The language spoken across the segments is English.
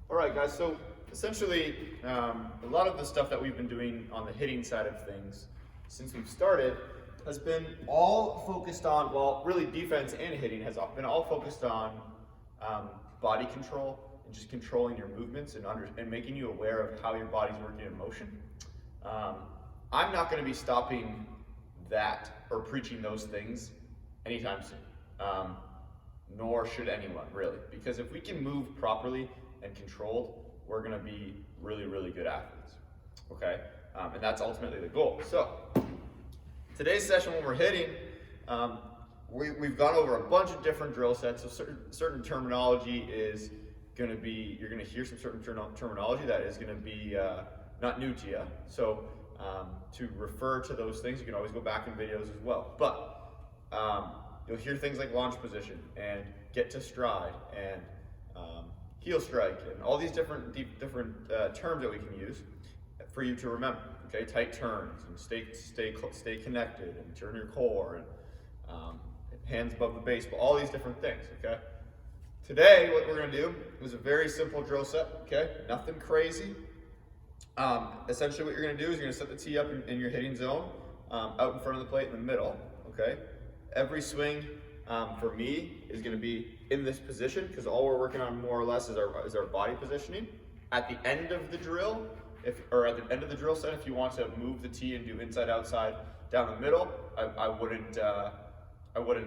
All right, guys, so essentially a lot of the stuff that we've been doing on the hitting side of things since we've started has been all focused on, well, really defense and hitting has been all focused on body control and just controlling your movements and making you aware of how your body's working in motion. I'm not going to be stopping that or preaching those things anytime soon, nor should anyone really, because if we can move properly and controlled, we're going to be really, really good athletes, okay? And that's ultimately the goal. So today's session, when we're hitting, we've gone over a bunch of different drill sets. So certain terminology is going to be, you're going to hear some certain terminology that is going to be not new to you. So to refer to those things, you can always go back in videos as well. But you'll hear things like launch position and get to stride and heel strike and all these different terms that we can use for you to remember. Okay, tight turns and stay connected and turn your core and hands above the baseball, all these different things. Okay. Today, what we're going to do is a very simple drill set. Okay, nothing crazy. Essentially, what you're going to do is you're going to set the tee up in your hitting zone, out in front of the plate in the middle. Okay. Every swing for me is going to be in this position because all we're working on more or less is our body positioning. At the end of the drill, at the end of the drill set, if you want to move the tee and do inside outside down the middle, I wouldn't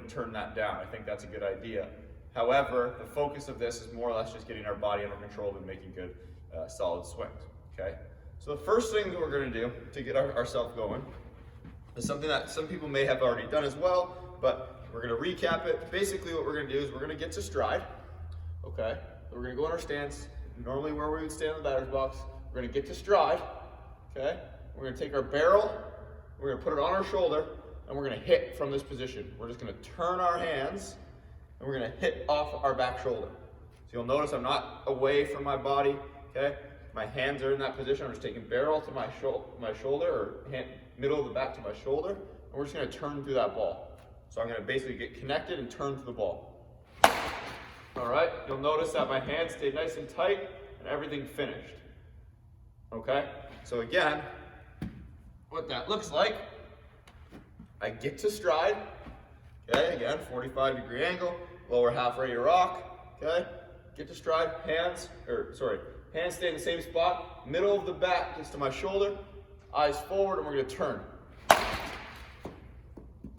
turn that down. I think that's a good idea. However, the focus of this is more or less just getting our body under control and making good solid swings. Okay. So the first thing that we're going to do to get ourselves going is something that some people may have already done as well, but we're going to recap it. Basically, what we're going to do is we're going to get to stride. Okay. We're going to go in our stance, normally where we would stand in the batter's box. We're going to get to stride. Okay. We're going to take our barrel, we're going to put it on our shoulder, and we're going to hit from this position. We're just going to turn our hands, and we're going to hit off our back shoulder. So you'll notice I'm not away from my body. Okay. My hands are in that position. I'm just taking barrel to my shoulder, or middle of the back to my shoulder, and we're just going to turn through that ball. So I'm going to basically get connected and turn to the ball. All right, you'll notice that my hands stay nice and tight and everything finished. Okay, so again, what that looks like, I get to stride. Okay, again, 45-degree angle, lower half ready to rock. Okay, get to stride, hands stay in the same spot, middle of the back gets to my shoulder, eyes forward, and we're going to turn.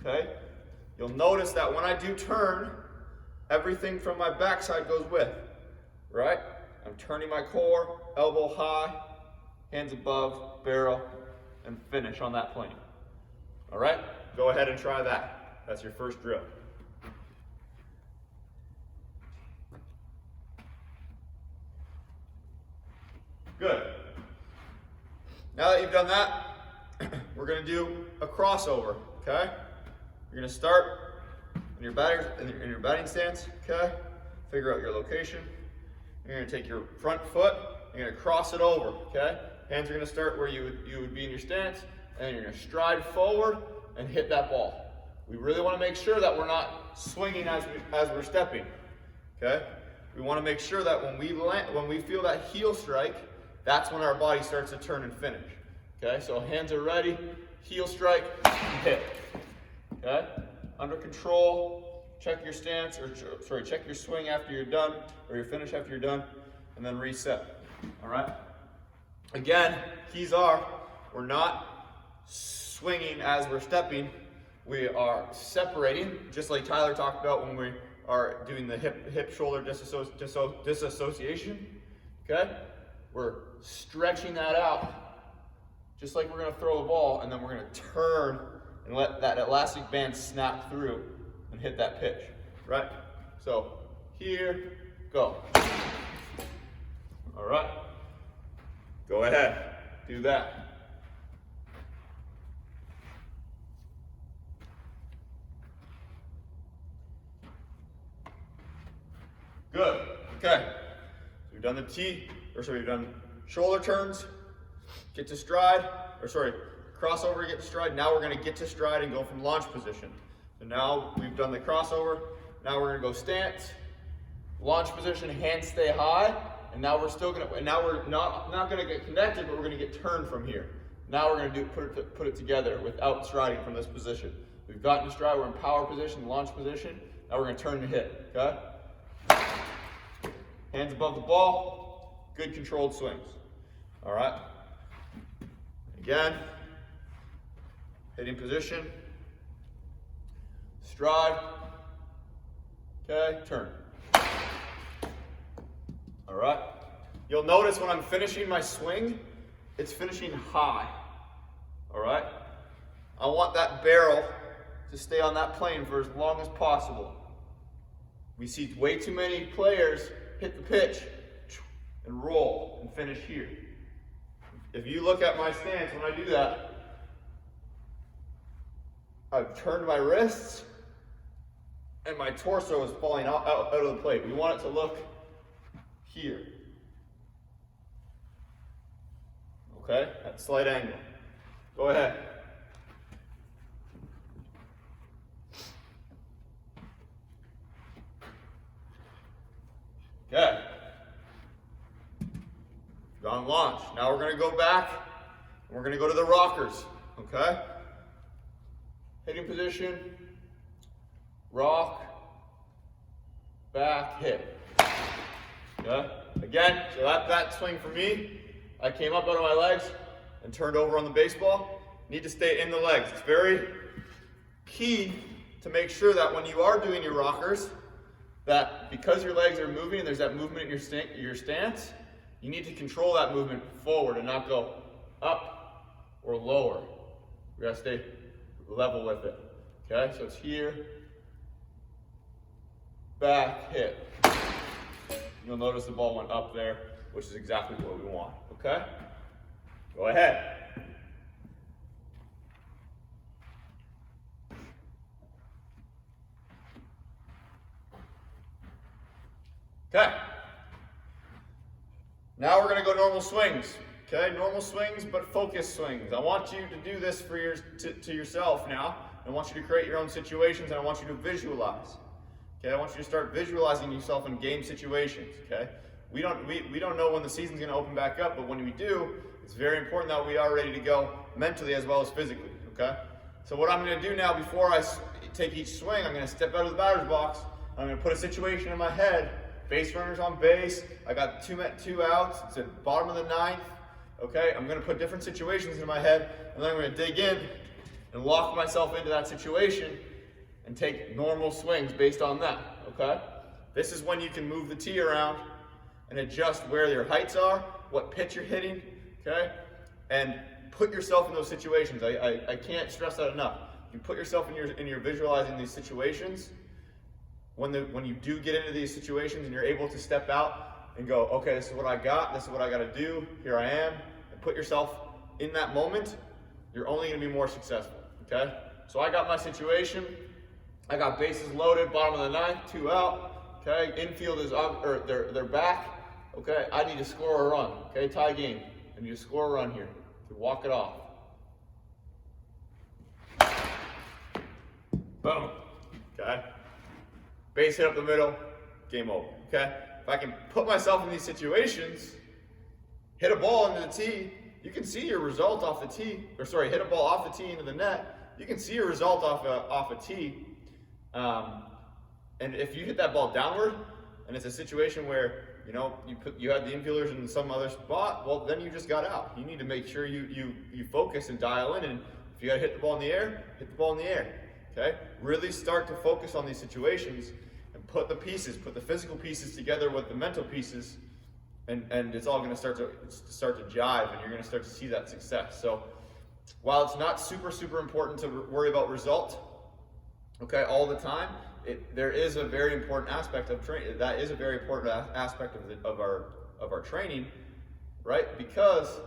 Okay. You'll notice that when I do turn, everything from my backside goes with, right? I'm turning my core, elbow high, hands above, barrel, and finish on that plane. All right? Go ahead and try that. That's your first drill. Good. Now that you've done that, we're going to do a crossover, okay? You're going to start in your batting stance, okay? Figure out your location. You're going to take your front foot, you're going to cross it over, okay? Hands are going to start where you would be in your stance, and then you're going to stride forward and hit that ball. We really want to make sure that we're not swinging as we're stepping, okay? We want to make sure that when we feel that heel strike, that's when our body starts to turn and finish, okay? So hands are ready, heel strike, hit. Okay, under control, check your stance, check your swing after you're done, or your finish after you're done, and then reset. All right? Again, keys are, we're not swinging as we're stepping, we are separating, just like Tyler talked about when we are doing the hip-shoulder disassociation, okay? We're stretching that out, just like we're gonna throw a ball, and then we're gonna turn and let that elastic band snap through and hit that pitch, right? So here, go. All right, go ahead, do that. Good, okay. So we've done the we've done shoulder turns, get to stride, crossover, get to stride. Now we're going to get to stride and go from launch position. So now we've done the crossover. Now we're going to go stance, launch position, hands stay high, and now we're still gonna, and now we're not gonna get connected, but we're gonna get turned from here. Now we're gonna put it together without striding from this position. We've gotten to stride, we're in power position, launch position. Now we're gonna turn and hit, okay? Hands above the ball, good controlled swings. All right? Again, hitting position, stride, okay, turn. All right? You'll notice when I'm finishing my swing, it's finishing high. All right? I want that barrel to stay on that plane for as long as possible. We see way too many players hit the pitch and roll and finish here. If you look at my stance when I do that, I've turned my wrists and my torso is falling out of the plate. We want it to look here. Okay? At slight angle. Go ahead. Okay. Gone launch. Now we're going to go back and we're going to go to the rockers. Okay? Hitting position, rock, back, hit. Okay? Again, so that swing for me, I came up out of my legs and turned over on the baseball. Need to stay in the legs. It's very key to make sure that when you are doing your rockers, that because your legs are moving and there's that movement in your stance, you need to control that movement forward and not go up or lower. You gotta stay level with it. Okay, so it's here, back, hit. You'll notice the ball went up there, which is exactly what we want. Okay? Go ahead. Okay. Now we're going to go normal swings. Okay, normal swings, but focus swings. I want you to do this for to yourself now. I want you to create your own situations, and I want you to visualize. Okay, I want you to start visualizing yourself in game situations. Okay, we don't know when the season's going to open back up, but when we do, it's very important that we are ready to go mentally as well as physically. Okay, so what I'm going to do now, before I take each swing, I'm going to step out of the batter's box. I'm going to put a situation in my head. Base runners on base. I got two outs. It's at bottom of the ninth. Okay, I'm going to put different situations in my head, and then I'm going to dig in and lock myself into that situation and take normal swings based on that. Okay, this is when you can move the tee around and adjust where your heights are, what pitch you're hitting. Okay, and put yourself in those situations. I can't stress that enough. You put yourself in your visualizing these situations. When you do get into these situations and you're able to step out and go, okay, this is what I got, this is what I got to do, here I am, and put yourself in that moment, you're only going to be more successful, okay? So I got my situation, I got bases loaded, bottom of the ninth, 2 out, okay? Infield is up, or they're back, okay? I need to score a run, okay? Tie game. I need to score a run here to walk it off. Boom, okay? Base hit up the middle, game over, okay? If I can put myself in these situations, hit a ball into the tee, you can see your result off the tee, hit a ball off the tee into the net, you can see your result off a tee. And if you hit that ball downward, and it's a situation where, you had the infielders in some other spot, well, then you just got out. You need to make sure you focus and dial in, and if you gotta hit the ball in the air, hit the ball in the air. Okay? Really start to focus on these situations and put the physical pieces together with the mental pieces, and it's all going to start to jive, and you're going to start to see that success. So while it's not super important to worry about result, okay, all the time, there is a very important aspect of training. That is a very important aspect of our training, right? Because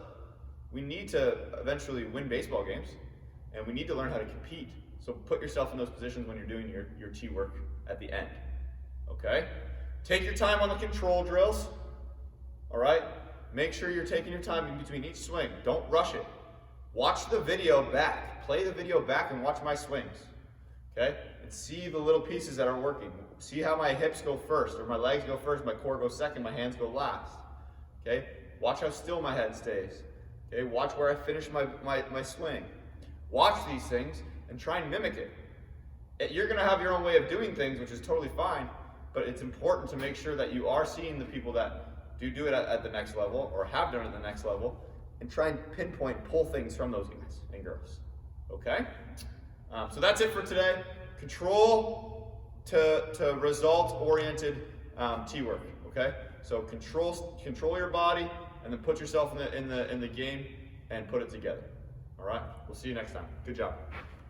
we need to eventually win baseball games, and we need to learn how to compete. So put yourself in those positions when you're doing your tee work at the end, okay? Take your time on the control drills, all right? Make sure you're taking your time in between each swing. Don't rush it. Watch the video back. Play the video back and watch my swings, okay? And see the little pieces that are working. See how my hips go first, or my legs go first, my core goes second, my hands go last, Okay? Watch how still my head stays. Okay? Watch where I finish my swing. Watch these things and try and mimic it. You're going to have your own way of doing things, which is totally fine, but it's important to make sure that you are seeing the people that do it at the next level or have done it at the next level, and try and pull things from those guys and girls. Okay? So that's it for today. Control to result-oriented T-work. Okay? So control your body, and then put yourself in the game and put it together. All right? We'll see you next time. Good job.